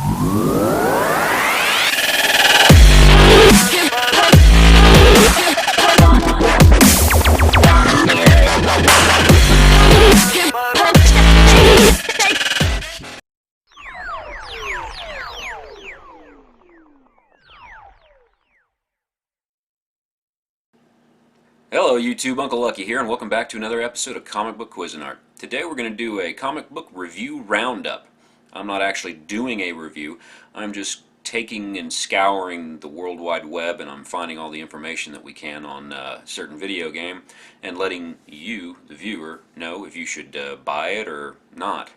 Hello YouTube, Uncle Lucky here, and welcome back to another episode of Comic Book Cuisinart. Today we're going to do a comic book review roundup. I'm not actually doing a review, I'm just taking and scouring the World Wide Web, and I'm finding all the information that we can on a certain video game, and letting you, the viewer, know if you should buy it or not.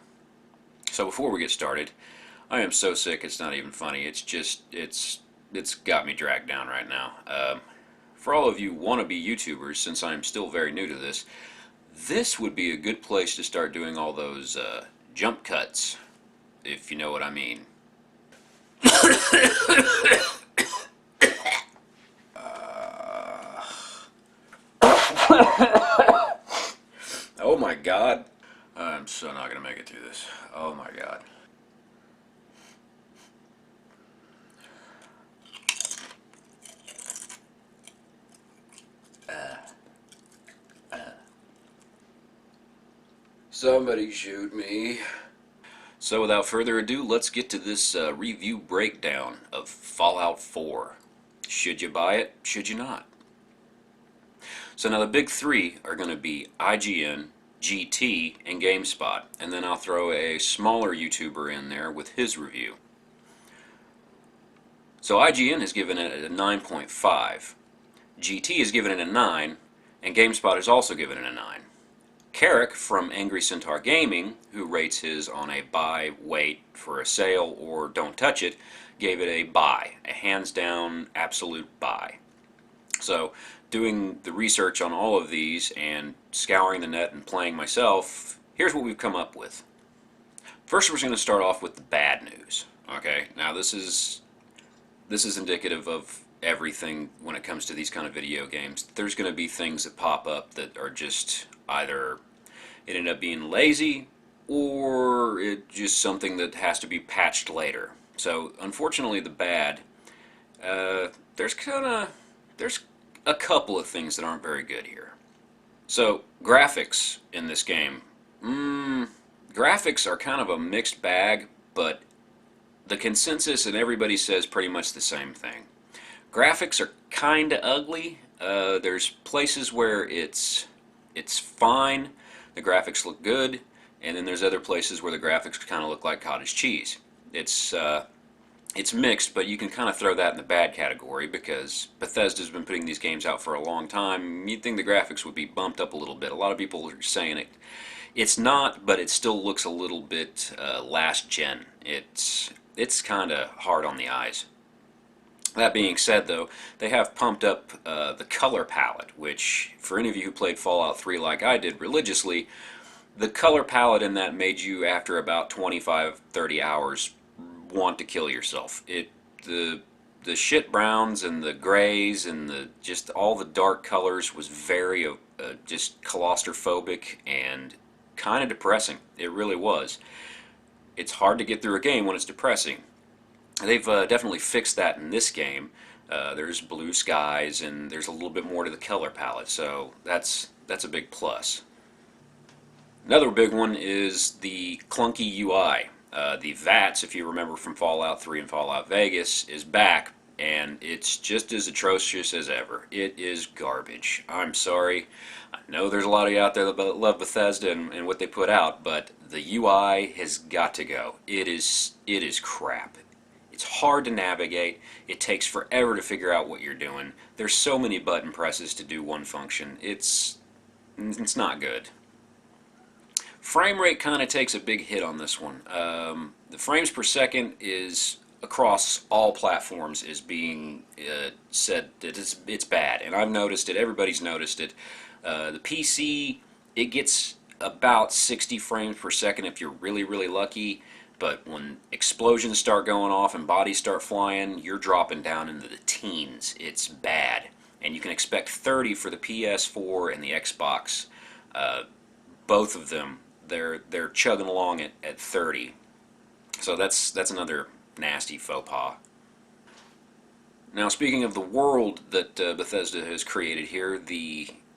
So before we get started, I am so sick it's not even funny. It's got me dragged down right now. For all of you wannabe YouTubers, since I'm still very new to this would be a good place to start doing all those jump cuts, if you know what I mean. Oh my God. I'm so not going to make it through this. Oh my God. Somebody shoot me. So without further ado, let's get to this review breakdown of Fallout 4. Should you buy it? Should you not? So now the big three are going to be IGN, GT, and GameSpot. And then I'll throw a smaller YouTuber in there with his review. So IGN has given it a 9.5. GT has given it a 9. And GameSpot has also given it a 9. Carrick from Angry Centaur Gaming, who rates his on a buy, wait for a sale, or don't touch it, gave it a buy, a hands down absolute buy. So doing the research on all of these and scouring the net and playing myself, here's what we've come up with. First we're going to start off with the bad news. Okay, now this is indicative of everything when it comes to these kind of video games. There's going to be things that pop up that are just either it ended up being lazy or it just something that has to be patched later. So unfortunately the bad, there's a couple of things that aren't very good here. So graphics in this game, graphics are kind of a mixed bag, but the consensus and everybody says pretty much the same thing. Graphics are kind of ugly. There's places where it's fine, the graphics look good, and then there's other places where the graphics kind of look like cottage cheese. It's mixed, but you can kind of throw that in the bad category because Bethesda's been putting these games out for a long time. You'd think the graphics would be bumped up a little bit. A lot of people are saying it's not, but it still looks a little bit last gen. It's kind of hard on the eyes. That being said, though, they have pumped up the color palette, which, for any of you who played Fallout 3 like I did religiously, the color palette in that made you, after about 25-30 hours, want to kill yourself. The shit browns and the grays and just all the dark colors was very just claustrophobic and kind of depressing. It really was. It's hard to get through a game when it's depressing. They've definitely fixed that in this game. There's blue skies and there's a little bit more to the color palette, so that's a big plus. Another big one is the clunky UI. The VATS, if you remember from Fallout 3 and Fallout Vegas, is back, and it's just as atrocious as ever. It is garbage. I'm sorry. I know there's a lot of you out there that love Bethesda and what they put out, but the UI has got to go. It is crap. It's hard to navigate. It takes forever to figure out what you're doing. There's so many button presses to do one function. It's not good. Frame rate kind of takes a big hit on this one. The frames per second is across all platforms is being said that it's bad, and I've noticed it. Everybody's noticed it. The PC, it gets about 60 frames per second if you're really lucky. But when explosions start going off and bodies start flying, you're dropping down into the teens. It's bad. And you can expect 30 for the PS4 and the Xbox. Both of them, they're chugging along at 30. So that's another nasty faux pas. Now, speaking of the world that Bethesda has created here,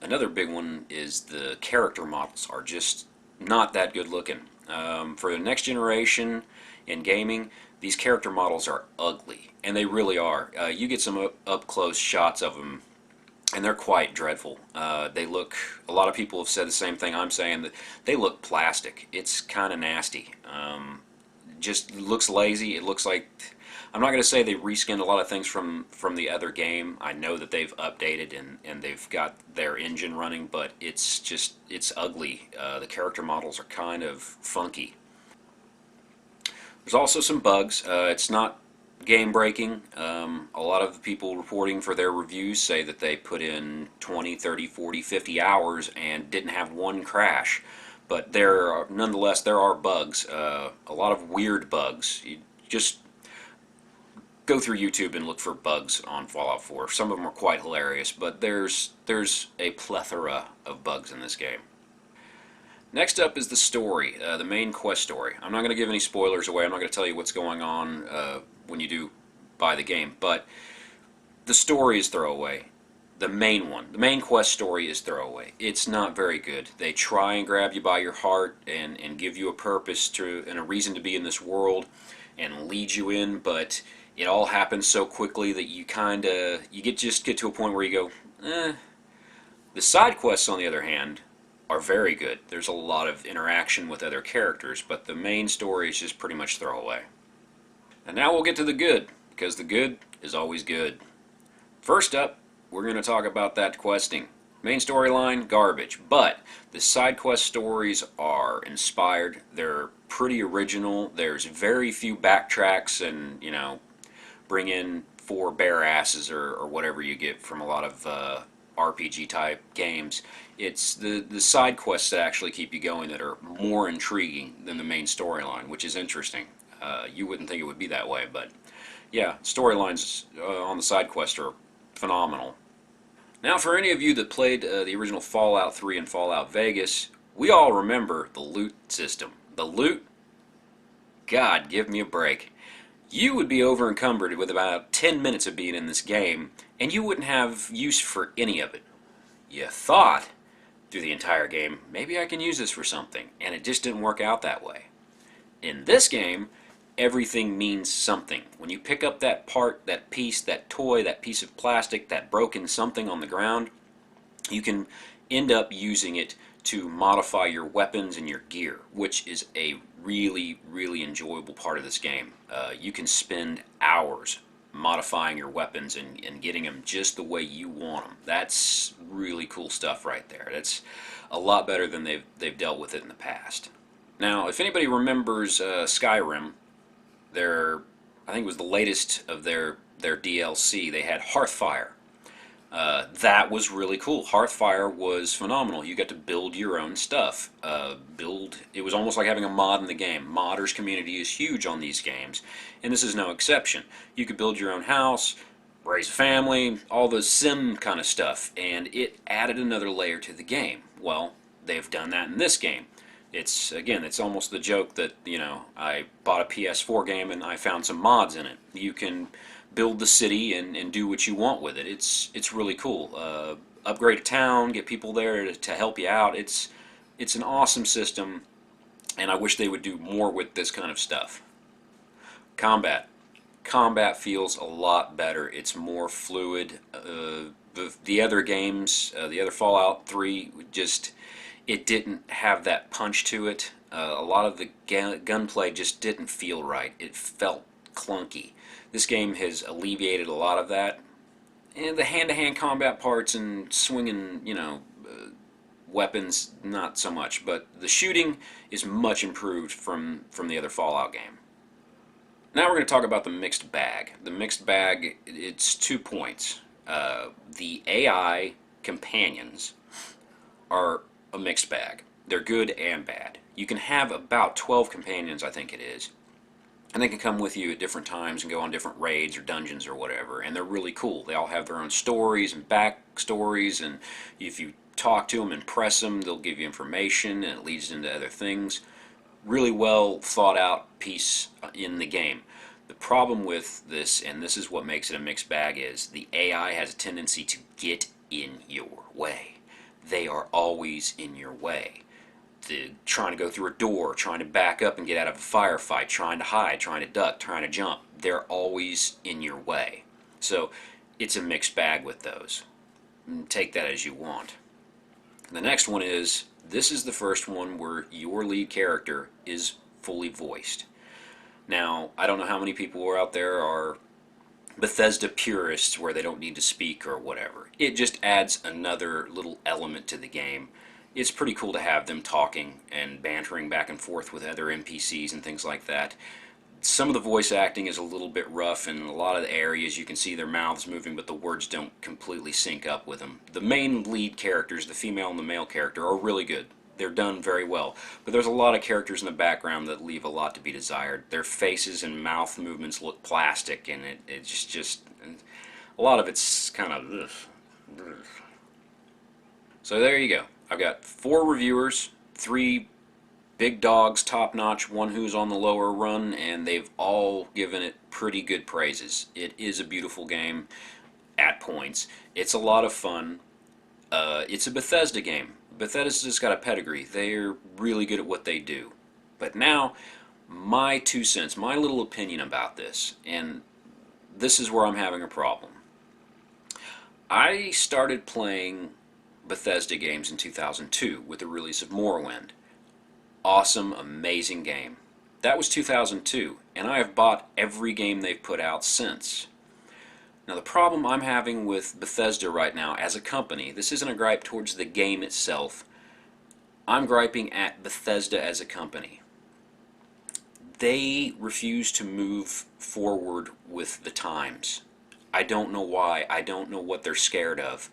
another big one is the character models are just not that good looking. For the next generation in gaming, these character models are ugly, and they really are. You get some up close shots of them, and they're quite dreadful. They look. A lot of people have said the same thing I'm saying, that they look plastic. It's kind of nasty. Just looks lazy. It looks like, I'm not going to say they reskinned a lot of things from the other game. I know that they've updated and they've got their engine running, but it's ugly. The character models are kind of funky. There's also some bugs. It's not game breaking. A lot of the people reporting for their reviews say that they put in 20, 30, 40, 50 hours and didn't have one crash. But nonetheless, there are bugs, a lot of weird bugs. You just go through YouTube and look for bugs on Fallout 4. Some of them are quite hilarious, but there's a plethora of bugs in this game. Next up is the story, the main quest story. I'm not going to give any spoilers away. I'm not going to tell you what's going on when you do buy the game, but the story is throwaway. The main quest story is throwaway. It's not very good. They try and grab you by your heart and give you a purpose and a reason to be in this world and lead you in, but it all happens so quickly that you just get to a point where you go, eh. The side quests, on the other hand, are very good. There's a lot of interaction with other characters, but the main story is just pretty much throwaway. And now we'll get to the good, because the good is always good. First up, we're going to talk about that questing. Main storyline, garbage, but the side quest stories are inspired. They're pretty original. There's very few backtracks and, bring in 4 bare asses or whatever you get from a lot of RPG type games. It's the side quests that actually keep you going that are more intriguing than the main storyline, which is interesting. You wouldn't think it would be that way, but yeah, storylines on the side quests are phenomenal. Now, for any of you that played the original Fallout 3 and Fallout Vegas, we all remember the loot system. The loot, God, give me a break. You would be over encumbered with about 10 minutes of being in this game, and you wouldn't have use for any of it. You thought, through the entire game, maybe I can use this for something, and it just didn't work out that way. In this game, everything means something. When you pick up that part, that piece, that toy, that piece of plastic, that broken something on the ground, you can end up using it to modify your weapons and your gear, which is a really, really enjoyable part of this game. You can spend hours modifying your weapons and getting them just the way you want them. That's really cool stuff right there. That's a lot better than they've dealt with it in the past. Now, if anybody remembers Skyrim, I think it was the latest of their DLC. They had Hearthfire. That was really cool. Hearthfire was phenomenal. You got to build your own stuff. It was almost like having a mod in the game. Modders community is huge on these games, and this is no exception. You could build your own house, raise a family, all the sim kind of stuff, and it added another layer to the game. Well, they've done that in this game. It's almost the joke that, I bought a PS4 game and I found some mods in it. You can build the city and do what you want with it. It's really cool. Upgrade a town, get people there to help you out. It's an awesome system, and I wish they would do more with this kind of stuff. Combat feels a lot better. It's more fluid. The other games, the other Fallout 3, it didn't have that punch to it. A lot of the gunplay just didn't feel right. It felt clunky. This game has alleviated a lot of that. And the hand-to-hand combat parts and swinging, weapons, not so much. But the shooting is much improved from the other Fallout game. Now we're going to talk about the mixed bag. The mixed bag, it's 2 points. The AI companions are a mixed bag. They're good and bad. You can have about 12 companions, I think it is, and they can come with you at different times and go on different raids or dungeons or whatever, and they're really cool. They all have their own stories and backstories, and if you talk to them and press them, they'll give you information, and it leads into other things. Really well thought out piece in the game. The problem with this, and this is what makes it a mixed bag, is the AI has a tendency to get in your way. They are always in your way. Trying to go through a door, trying to back up and get out of a firefight, trying to hide, trying to duck, trying to jump. They're always in your way. So it's a mixed bag with those. Take that as you want. The next one is, this is the first one where your lead character is fully voiced. Now, I don't know how many people out there are Bethesda purists where they don't need to speak or whatever. It just adds another little element to the game. It's pretty cool to have them talking and bantering back and forth with other NPCs and things like that. Some of the voice acting is a little bit rough, and in a lot of the areas you can see their mouths moving, but the words don't completely sync up with them. The main lead characters, the female and the male character, are really good. They're done very well. But there's a lot of characters in the background that leave a lot to be desired. Their faces and mouth movements look plastic, and it's just a lot of it's kind of ugh. So there you go. I've got 4 reviewers, 3 big dogs, top notch, one who's on the lower run, and they've all given it pretty good praises. It is a beautiful game at points. It's a lot of fun. It's a Bethesda game. Bethesda's got a pedigree. They're really good at what they do. But now, my 2 cents, my little opinion about this, and this is where I'm having a problem. I started playing Bethesda games in 2002 with the release of Morrowind. Awesome, amazing game. That was 2002, and I have bought every game they've put out since. Now, the problem I'm having with Bethesda right now as a company, this isn't a gripe towards the game itself. I'm griping at Bethesda as a company. They refuse to move forward with the times. I don't know why. I don't know what they're scared of.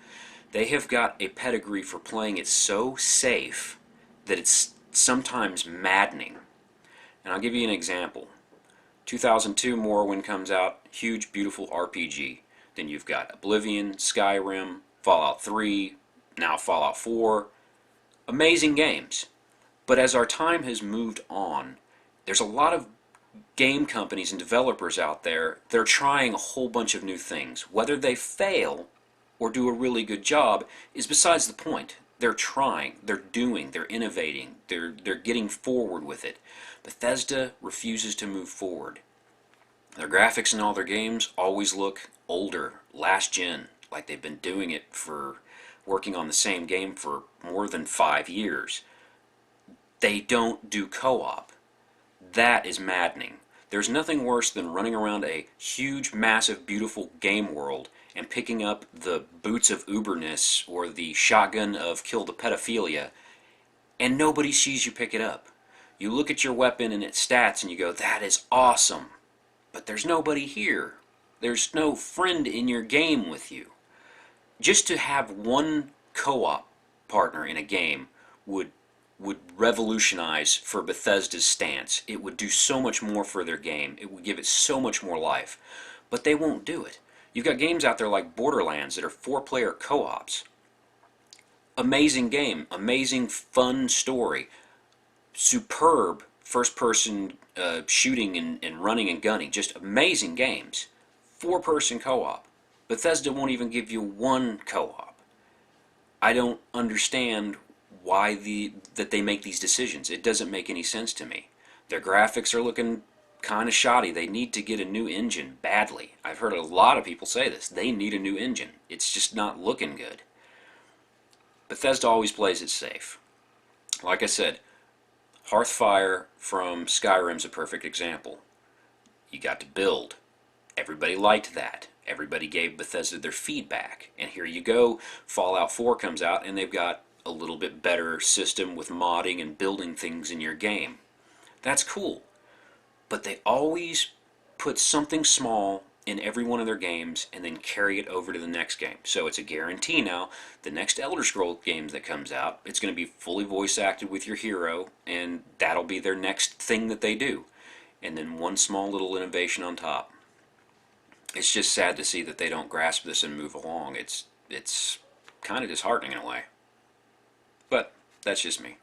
They have got a pedigree for playing it so safe that it's sometimes maddening. And I'll give you an example. 2002 Morrowind comes out, huge, beautiful RPG. Then you've got Oblivion, Skyrim, Fallout 3, now Fallout 4. Amazing games. But as our time has moved on, there's a lot of game companies and developers out there that are trying a whole bunch of new things. Whether they fail or do a really good job is besides the point. They're trying, they're doing, they're innovating, they're getting forward with it. Bethesda refuses to move forward. Their graphics in all their games always look older, last gen, like they've been doing it for working on the same game for more than 5 years. They don't do co-op. That is maddening. There's nothing worse than running around a huge, massive, beautiful game world and picking up the boots of uberness or the shotgun of kill the pedophilia, and nobody sees you pick it up. You look at your weapon and its stats and you go, that is awesome. But there's nobody here. There's no friend in your game with you. Just to have one co-op partner in a game would revolutionize for Bethesda's stance. It would do so much more for their game. It would give it so much more life. But they won't do it. You've got games out there like Borderlands that are 4-player co-ops. Amazing game, amazing fun story, superb first-person shooting and running and gunning, just amazing games. 4-person co-op. Bethesda won't even give you one co-op. I don't understand why that they make these decisions. It doesn't make any sense to me. Their graphics are looking kind of shoddy. They need to get a new engine badly. I've heard a lot of people say this. They need a new engine. It's just not looking good. Bethesda always plays it safe. Like I said, Hearthfire from Skyrim's a perfect example. You got to build. Everybody liked that. Everybody gave Bethesda their feedback. And here you go, Fallout 4 comes out and they've got a little bit better system with modding and building things in your game. That's cool. But they always put something small in every one of their games and then carry it over to the next game. So it's a guarantee now, the next Elder Scrolls game that comes out, it's going to be fully voice acted with your hero, and that'll be their next thing that they do. And then one small little innovation on top. It's just sad to see that they don't grasp this and move along. It's kind of disheartening in a way. But that's just me.